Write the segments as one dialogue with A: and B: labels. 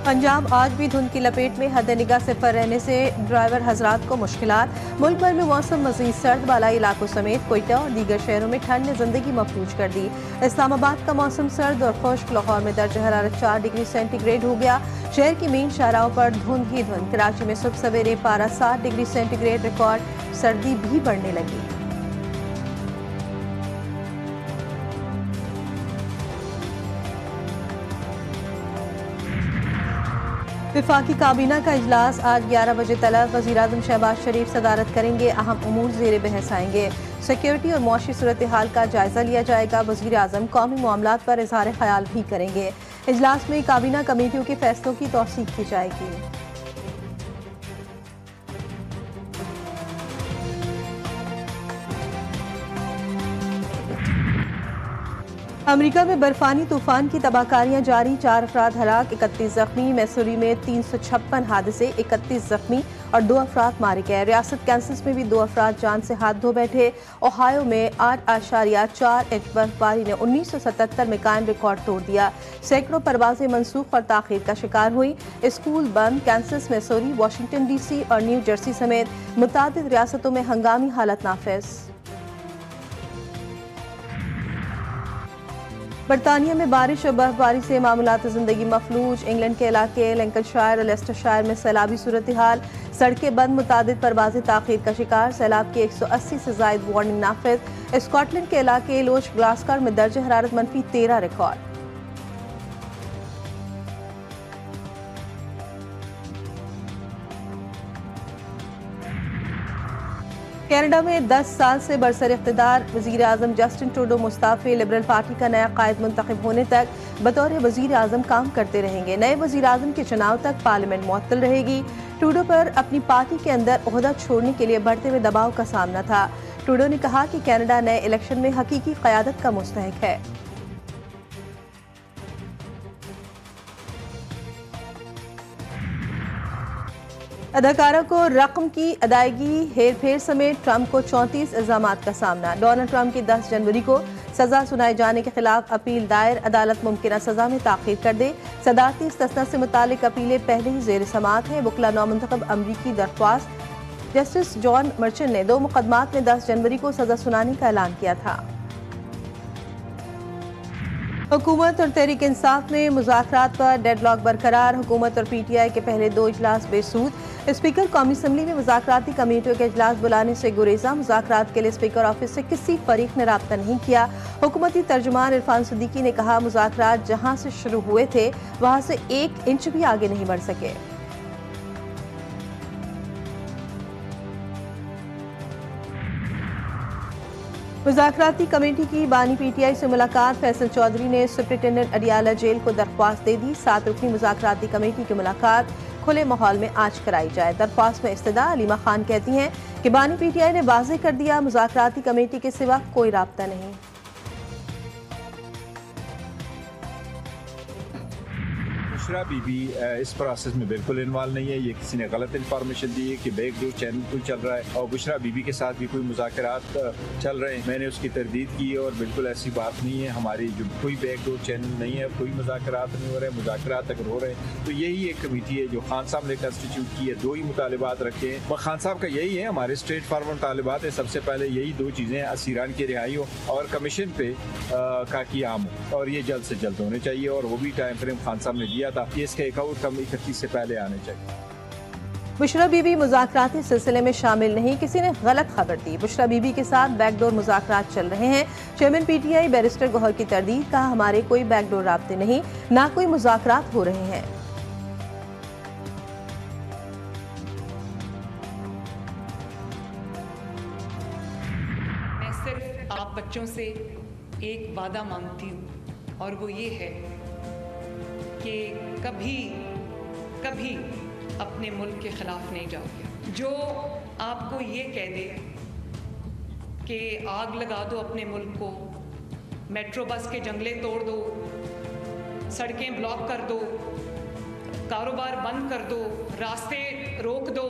A: पंजाब आज भी धुंध की लपेट में हद-ए-निगाह सिफर रहने से ड्राइवर हजरात को मुश्किलात। मुल्क भर में मौसम मजीद सर्द, बालाई इलाकों समेत कोयटा और दीगर शहरों में ठंड ने जिंदगी मफलूज कर दी। इस्लामाबाद का मौसम सर्द और खुश्क, लाहौर में दर्ज हरारत 4 डिग्री सेंटीग्रेड हो गया। शहर की मेन शाहराहों पर धुंध ही धुंध। कराची में सुबह सवेरे पारा 7 डिग्री सेंटीग्रेड रिकॉर्ड, सर्दी भी बढ़ने लगी। विफाकी काबीना का इजलास आज 11 बजे तलब। वज़ीर-ए-आज़म शहबाज शरीफ सदारत करेंगे। अहम उमूर ज़ेरे बहस आएंगे। सिक्योरिटी और मुआशी सूरत हाल का जायजा लिया जाएगा। वज़ीर-ए-आज़म कौमी मामलात पर इज़हार ख्याल भी करेंगे। इजलास में काबीना कमेटियों के फैसलों की तौसीक की जाएगी। अमेरिका में बर्फानी तूफान की तबाहकारियां जारी, 4 अफराद हलाक, 31 जख्मी। मैसूरी में 356 हादसे, 31 जख्मी और 2 अफराद मारे गए। रियासत कैंसस में भी 2 अफराद जान से हाथ धो बैठे। ओहायो में 8.4 इंच बर्फबारी ने 1977 में कायम रिकॉर्ड तोड़ दिया। सैकड़ों परवाजें मनसूख और ताखीर का शिकार हुई। स्कूल बंद। कैंसस, मैसूरी, वाशिंगटन डीसी और न्यू जर्सी समेत मुतादिद रियासतों में हंगामी हालत नाफिज। बरतानिया में बारिश और बर्फबारी से मामूलात जिंदगी मफलूज। इंग्लैंड के इलाके लैंकनशायर और लेस्टरशायर में सैलाबी सूरत हाल, सड़कें बंद, मुतादिद परवाजें ताखीर का शिकार। सैलाब की 180 से जायद वार्निंग नाफिज। स्कॉटलैंड के इलाके लोच ग्लासकर में दर्ज हरारत -13 रिकॉर्ड। कनाडा में 10 साल से बरसर इख्तिदार वज़ीर आज़म जस्टिन ट्रूडो मुस्ताफ़ी लिबरल पार्टी का नया कायद मुंतखब होने तक बतौर वज़ीर आज़म काम करते रहेंगे। नए वज़ीर आज़म के चुनाव तक पार्लियामेंट मुअत्तल रहेगी। ट्रूडो पर अपनी पार्टी के अंदर ओहदा छोड़ने के लिए बढ़ते हुए दबाव का सामना था। ट्रूडो ने कहा कि कनाडा नए इलेक्शन में हकीकी क़यादत का मुस्तहिक है। अदाकारा को रकम की अदायगी, हेर फेर समेत ट्रंप को 34 इल्जामात का सामना। डोनाल्ड ट्रंप की 10 जनवरी को सजा सुनाए जाने के खिलाफ अपील दायर, अदालत मुमकिन सजा में ताखीर कर दे। सदारती इस्तस्ना से मुतालिक अपीलें पहले ही जेर समात हैं। वकला नौमुंतखब अमरीकी दरख्वास्त। जस्टिस जॉन मर्चेंट ने 2 मुकदमात में 10 जनवरी को सजा सुनाने का ऐलान किया था। हुकूमत और तहरीक इंसाफ में मुज़ाकरात पर डेडलॉक बरकरार। हुकूमत और PTI के पहले 2 इजलास बेसूद। स्पीकर कौमी असम्बली में मुज़ाकराती कमेटियों के इजलास बुलाने से गुरेजा। मुज़ाकरात के लिए स्पीकर ऑफिस से किसी फरीक ने राब्ता नहीं किया। हुकूमती तर्जुमान इरफान सिद्दीकी ने कहा, मुज़ाकरात जहां से शुरू हुए थे वहां से 1 इंच भी आगे नहीं बढ़ सके। मुज़ाकराती कमेटी की बानी PTI से मुलाकात। फैसल चौधरी ने सुप्रिंटेंडेंट अडियाला जेल को दरख्वास्त दे दी। 7 रुकनी मुज़ाकराती कमेटी की मुलाकात खुले माहौल में आज कराई जाए। दरख्वास्त में इस्तदा अलीमा खान कहती हैं कि बानी PTI ने वाज़ेह कर दिया, मुज़ाकराती कमेटी के सिवा कोई राब्ता नहीं।
B: बुशरा बीबी इस प्रोसेस में बिल्कुल इन्वॉल्व नहीं है। ये किसी ने गलत इंफॉर्मेशन दी है कि बैकडोर चैनल कोई चल रहा है और बुशरा बीबी के साथ भी कोई मुज़ाकरात चल रहे हैं। मैंने उसकी तरदीद की और बिल्कुल ऐसी बात नहीं है। हमारी जो कोई बैकडोर चैनल नहीं है, कोई मुज़ाकरात नहीं हो रहे। मुज़ाकरात अगर हो रहे हैं तो यही एक कमेटी है जो खान साहब ने कंस्टिट्यूट की है। 2 ही मुतालिबात रखे हैं और खान साहब का यही है, हमारे स्ट्रेट फॉरवर्ड मुतालिबात है। सबसे पहले यही 2 चीज़ें, असीरान की रिहाई हो और कमीशन पे का क़याम हो और ये जल्द से जल्द होने चाहिए। और वो भी टाइम फ्रेम खान साहब ने दिया था कि इसके एक आउटकम 31 से पहले आने चाहिए।
A: बुशरा बीबी मुज़ाकराती सिलसिले में शामिल नहीं, किसी ने गलत खबर दी। बुशरा बीबी के साथ बैकडोर मुज़ाकरात चल रहे हैं। चेयरमैन PTI बैरिस्टर गौहर की तरदीद। कहा, हमारे कोई बैकडोर राब्ते नहीं, ना कोई मुज़ाकरात हो रहे हैं।
C: मैं सिर्फ आप बच्चों से एक वादा मांगती हूँ और वो ये है कि कभी कभी अपने मुल्क के खिलाफ नहीं जाओगे। जो आपको ये कह दे कि आग लगा दो अपने मुल्क को, मेट्रो बस के जंगले तोड़ दो, सड़कें ब्लॉक कर दो, कारोबार बंद कर दो, रास्ते रोक दो,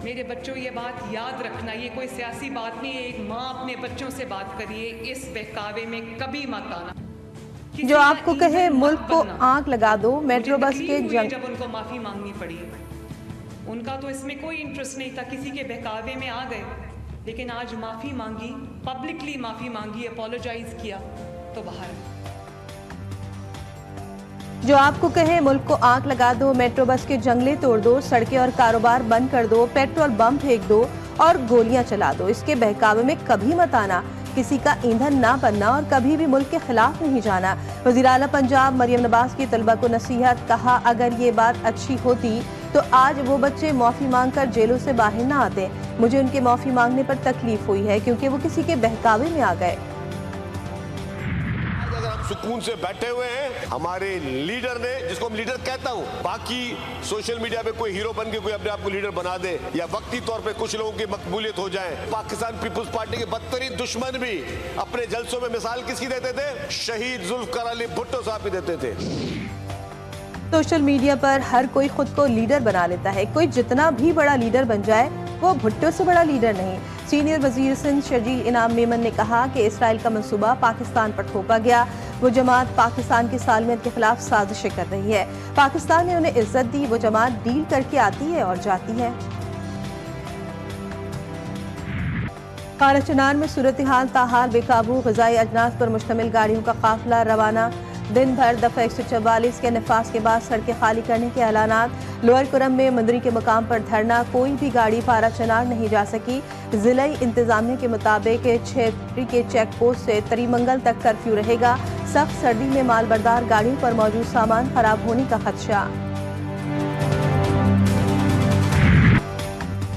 C: मेरे बच्चों ये बात याद रखना, ये कोई सियासी बात नहीं है। एक माँ अपने बच्चों से बात करिए, इस बहकावे में कभी मत आना। किसी
A: जो
C: का
A: आपको कहे
C: ईंधन
A: मुल्क
C: मत
A: को
C: बनना।
A: आंख लगा दो,
C: मुझे
A: मेट्रो बस
C: तकलीफ
A: के
C: हुई
A: जंग
C: जब उनको माफी मांगनी पड़ी। उनका तो इसमें कोई इंटरेस्ट नहीं था, किसी के बहकावे में आ गए, लेकिन आज माफी मांगी, पब्लिकली माफी मांगी, अपोलोजाइज किया तो बाहर है।
A: जो आपको कहे मुल्क को आंख लगा दो, मेट्रो बस के जंगले तोड़ दो, सड़कें और कारोबार बंद कर दो, पेट्रोल बम फेंक दो और गोलियां चला दो, इसके बहकावे में कभी मत आना, किसी का ईंधन ना बनना और कभी भी मुल्क के खिलाफ नहीं जाना। वज़ीर आला पंजाब मरियम नवाज की तलबा को नसीहत, कहा अगर ये बात अच्छी होती तो आज वो बच्चे माफी मांगकर जेलों से बाहर ना आते। मुझे उनके माफी मांगने पर तकलीफ हुई है क्योंकि वो किसी के बहकावे में आ गए।
D: अगर हम सुकून से बैठे हुए हैं, हमारे लीडर ने, जिसको हम लीडर कहता हूं, बाकी सोशल मीडिया पे कोई हीरो बन के कोई अपने आप को लीडर बना दे या वक्ती तौर पे कुछ लोगों की मकबूलियत हो जाए। पाकिस्तान पीपुल्स पार्टी के बदतरीन दुश्मन भी अपने जलसों में मिसाल किसकी देते थे? शहीद जुल्फकार अली भुट्टो साहब की देते थे।
A: सोशल मीडिया पर हर कोई खुद को लीडर बना लेता है। कोई जितना भी बड़ा लीडर बन जाए वो भुट्टो से बड़ा लीडर नहीं। सीनियर वजीर सिंध शजील इनाम मेमन ने कहा कि इसराइल का मंसूबा पाकिस्तान पर थोपा गया। वो जमात पाकिस्तान की सालमियत के खिलाफ साजिशें कर रही है। पाकिस्तान ने उन्हें इज्जत दी, वो जमात डील करके आती है और जाती है। खाना चनान में सूरत हाल ताहाल बेकाबू, ग़िज़ाई अजनास पर मुश्तमिल गाड़ियों का काफिला रवाना। दिन भर दफा 144 के नफाज के बाद सड़कें खाली करने के ऐलानात। लोअर कुरम में मंदरी के मकाम पर धरना, कोई भी गाड़ी पारा चनार नहीं जा सकी। जिलाई इंतजामिया के मुताबिक छेत्री के चेक पोस्ट से तरीमंगल तक कर्फ्यू रहेगा। सख्त सर्दी में मालबरदार गाड़ियों पर मौजूद सामान खराब होने का खदशा।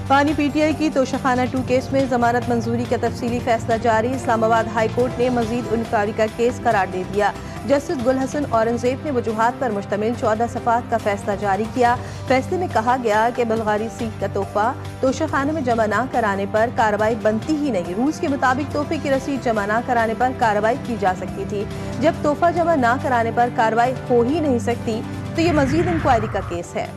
A: पानी पीटीआई की तोशाखाना 2 केस में जमानत मंजूरी का तफसीली फैसला जारी। इस्लामाबाद हाई कोर्ट ने मजीद इंक्वायरी का केस करार दे दिया। जस्टिस गुल हसन औरंगजेब ने वजूहात पर मुश्तमिल 14 सफ़ात का फैसला जारी किया। फैसले में कहा गया कि बल्गारी सीट का तोहफा तोशाखाने में जमा न कराने पर कार्रवाई बनती ही नहीं। रूल्स के मुताबिक तोहफे की रसीद जमा न कराने पर कार्रवाई की जा सकती थी। जब तोहफा जमा न कराने पर कार्रवाई हो ही नहीं सकती तो ये मजीद इंक्वायरी का केस है।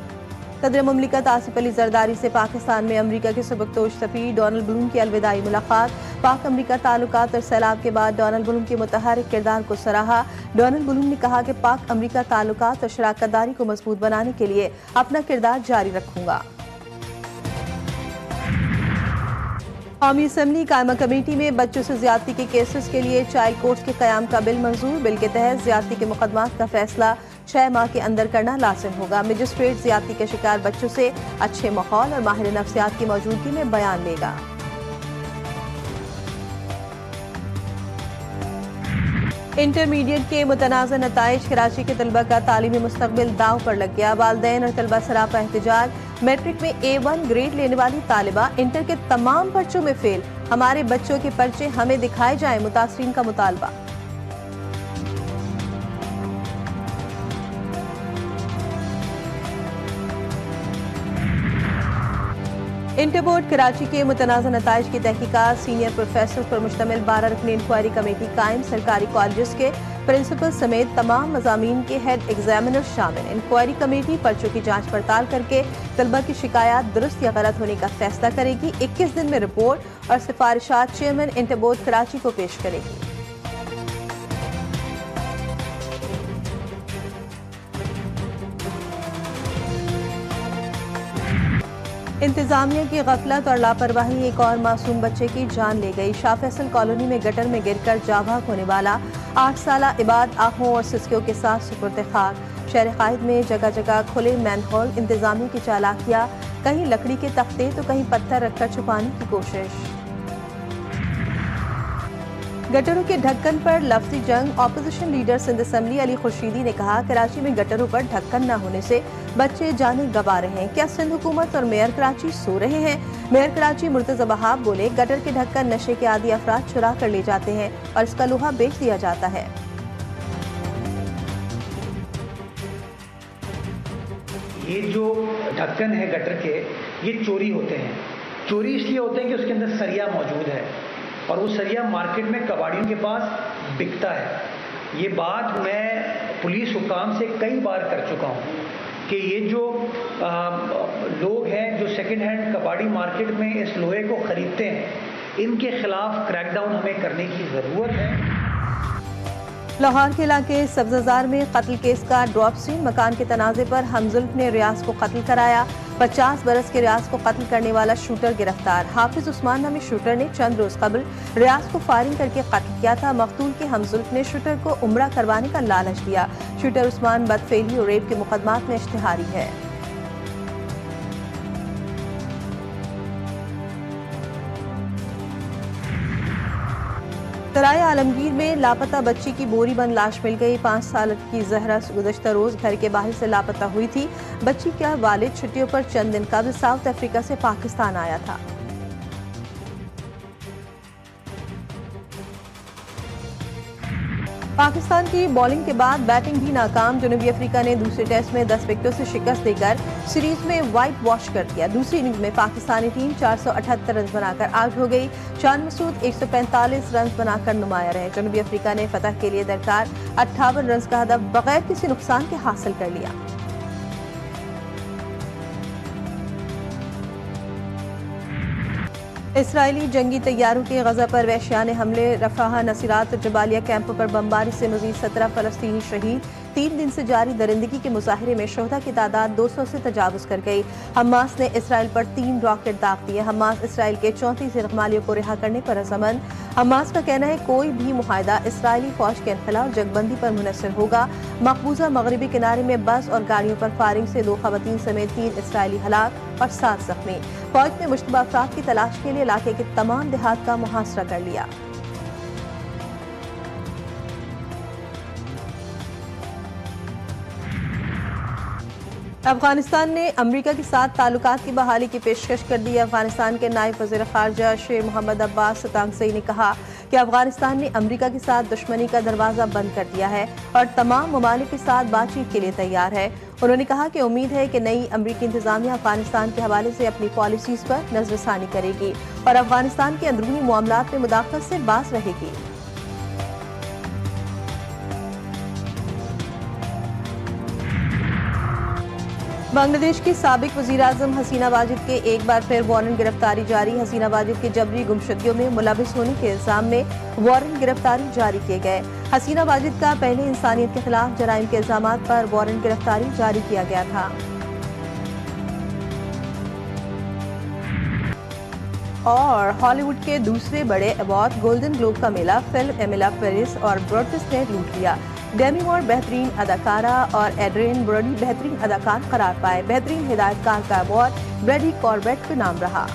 A: सदर मुमलिकत आसिफ अली जरदारी से पाकिस्तान में अमरीका के सबकदोश सफीर डोनाल्ड ब्लूम की अलविदाई मुलाकात। पाक अमरीका ताल्लुकात और सैलाब के बाद डोनाल्ड ब्लूम के मुतहर्रिक किरदार को सराहा। डोनाल्ड ब्लूम ने कहा कि पाक अमरीका ताल्लुकात और शराकतदारी को मजबूत बनाने के लिए अपना किरदार जारी रखूंगा। कौमी असम्बली कायमा कमेटी में बच्चों से ज्यादती के केसेस के लिए चाइल्ड कोर्ट्स के कयाम का बिल मंजूर। बिल के तहत ज्यादती के मुकदमात का फैसला 6 माह के अंदर करना लाजिम होगा। मजिस्ट्रेट ज्यादती के शिकार बच्चों से अच्छे माहौल और माहिर नफ्सियात की मौजूदगी में बयान लेगा। इंटरमीडिएट के मुतनाज़ा नताइज, कराची के तलबा का तालीमी मुस्तकबिल दाव पर लग गया। वालिदैन और तलबा सरापा एहतजाज। मैट्रिक में A1 ग्रेड लेने वाली तालिबा इंटर के तमाम पर्चों में फेल। हमारे बच्चों के पर्चे हमें दिखाए जाए, मुतासरीन का मुतालबा। इंटर बोर्ड कराची के मुतनाज़ा नताइज की तहकीकात। सीनियर प्रोफेसर पर मुश्तमिल 12 रुकनी इंक्वायरी कमेटी कायम। सरकारी कॉलेज के प्रिंसिपल समेत तमाम मज़ामीन के हेड एग्जामिनर शामिल। इंक्वायरी कमेटी पर्चों की जांच पड़ताल करके तलबा की शिकायत दुरुस्त या गलत होने का फैसला करेगी। 21 दिन में रिपोर्ट और सिफारिशात चेयरमैन इंटर बोर्ड कराची को पेश करेगी। इंतजामिया की गफलत और लापरवाही एक और मासूम बच्चे की जान ले गई। शाह फैसल कॉलोनी में गटर में गिरकर जाबाक होने वाला 8 साला इबाद आहों और सिसकियों के साथ सुपुर्द खाक। शहर कायद में जगह जगह खुले मैनहोल। इंतजामिया की चालाकियां, कहीं लकड़ी के तख्ते तो कहीं पत्थर रखकर छुपाने की कोशिश। गटरों के ढक्कन पर लफ्जी जंग। Opposition leader Sindh assembly Ali Khurshidi ने कहा कराची में गटरों पर ढक्कन न होने से बच्चे जाने गंवा रहे हैं। क्या सिंध हुकूमत और मेयर कराची सो रहे हैं? मेयर कराची मुर्तज़ा वहाब बोले गटर के ढक्कन नशे के आदी अफराद चुरा कर ले जाते हैं और इसका लोहा बेच दिया जाता है।
E: ये जो ढक्कन है गटर के, ये चोरी होते हैं। चोरी इसलिए होते हैं कि उसके अंदर सरिया मौजूद है और वो सरिया मार्केट में कबाड़ियों के पास बिकता है। ये बात मैं पुलिस हुकाम से कई बार कर चुका हूँ कि ये जो लोग हैं जो सेकंड हैंड कबाड़ी मार्केट में इस लोहे को खरीदते हैं, इनके खिलाफ क्रैकडाउन हमें करने की ज़रूरत है।
A: लाहौर के इलाके सब्जाजार में कत्ल केस का ड्रॉप सीन। मकान के तनाजे पर हमजुल्फ ने रियाज को कत्ल कराया। 50 बरस के रियाज को कत्ल करने वाला शूटर गिरफ्तार। हाफिज उस्मान नामी शूटर ने चंद रोज कबल रियाज को फायरिंग करके कत्ल किया था। मकतूल के हमजुल्फ ने शूटर को उम्रा करवाने का लालच दिया। शूटर उस्मान बदफेली और रेप के मुकदमात में इश्तिहारी है। सराय आलमगीर में लापता बच्ची की बोरी बंद लाश मिल गई। 5 साल की जहरा गुज़श्ता रोज घर के बाहर से लापता हुई थी। बच्ची का वालिद छुट्टियों पर चंद दिन कबल साउथ अफ्रीका से पाकिस्तान आया था। पाकिस्तान की बॉलिंग के बाद बैटिंग भी नाकाम। जनूबी अफ्रीका ने दूसरे टेस्ट में 10 विकेटों से शिकस्त देकर सीरीज में व्हाइट वॉश कर दिया। दूसरी इनिंग्स में पाकिस्तानी टीम 478 रन बनाकर आउट हो गई। शान मसूद 145 रन बनाकर नुमाया रहे। जनूबी अफ्रीका ने फतह के लिए दरकार 58 रन का हदफ बगैर किसी नुकसान के हासिल कर लिया। इसराइली जंगी तैयारों के गजा पर वहशियाने हमले। रफाह, नसीरात और जबालिया कैंपों पर बमबारी से मजीद 17 फलस्तीनी शहीद। 3 दिन से जारी दरिंदगी के मुजाहरे में शोहदा की तादाद 200 से तजावुज कर गई। हमास ने इसराइल पर 3 रॉकेट दाग दिए। हमास इसराइल के 34 इग़मालियों को रिहा करने पर रज़ामंद। हमास का कहना है कोई भी मुआहदा इसराइली फौज के इनखला और जगबंदी पर मुनहसर होगा। मकबूजा मगरबी किनारे में बस और गाड़ियों पर फायरिंग से 2 ख़वातीन समेत 3 इसराइली हलाक और 7 जख्मी। फौज ने मुश्तबा अफराद की तलाश के लिए इलाके के तमाम देहात का मुहासरा कर लिया। अफगानिस्तान ने अमेरिका के साथ ताल्लुकात की बहाली की पेशकश कर दी। अफगानिस्तान के नायब वज़ीर ख़ारजा शेख मोहम्मद अब्बास सतांगसई ने कहा कि अफगानिस्तान ने अमेरिका के साथ दुश्मनी का दरवाज़ा बंद कर दिया है और तमाम ममालिक के साथ बातचीत के लिए तैयार है। उन्होंने कहा कि उम्मीद है कि नई अमरीकी इंतज़ामिया अफगानिस्तान के हवाले से अपनी पॉलिसीज़ पर नज़रसानी करेगी और अफगानिस्तान के अंदरूनी मामलात में मुदाखलत से बाज रहेगी। बांग्लादेश की साबिक वज़ीर-ए-आज़म हसीना वाजिद के एक बार फिर वारंट गिरफ्तारी जारी। हसीना वाजिद के जबरी गुमशुदगियों में मुलविस होने के इल्जाम में वारंट गिरफ्तारी जारी किए गए। हसीना वाजिद का पहले इंसानियत के खिलाफ जराइम के इल्जामात पर वारंट गिरफ्तारी जारी किया गया था। और हॉलीवुड के दूसरे बड़े अवार्ड गोल्डन ग्लोब का मेला फिल्म एमिला पेरिस और ब्रॉडकास्ट ने लूट लिया। डेमी मूर बेहतरीन अदाकारा और एड्रियन ब्रोडी बेहतरीन अदाकार करार पाए। बेहतरीन हिदायतकार का अवार्ड ब्रैडी कॉर्बेट के नाम रहा।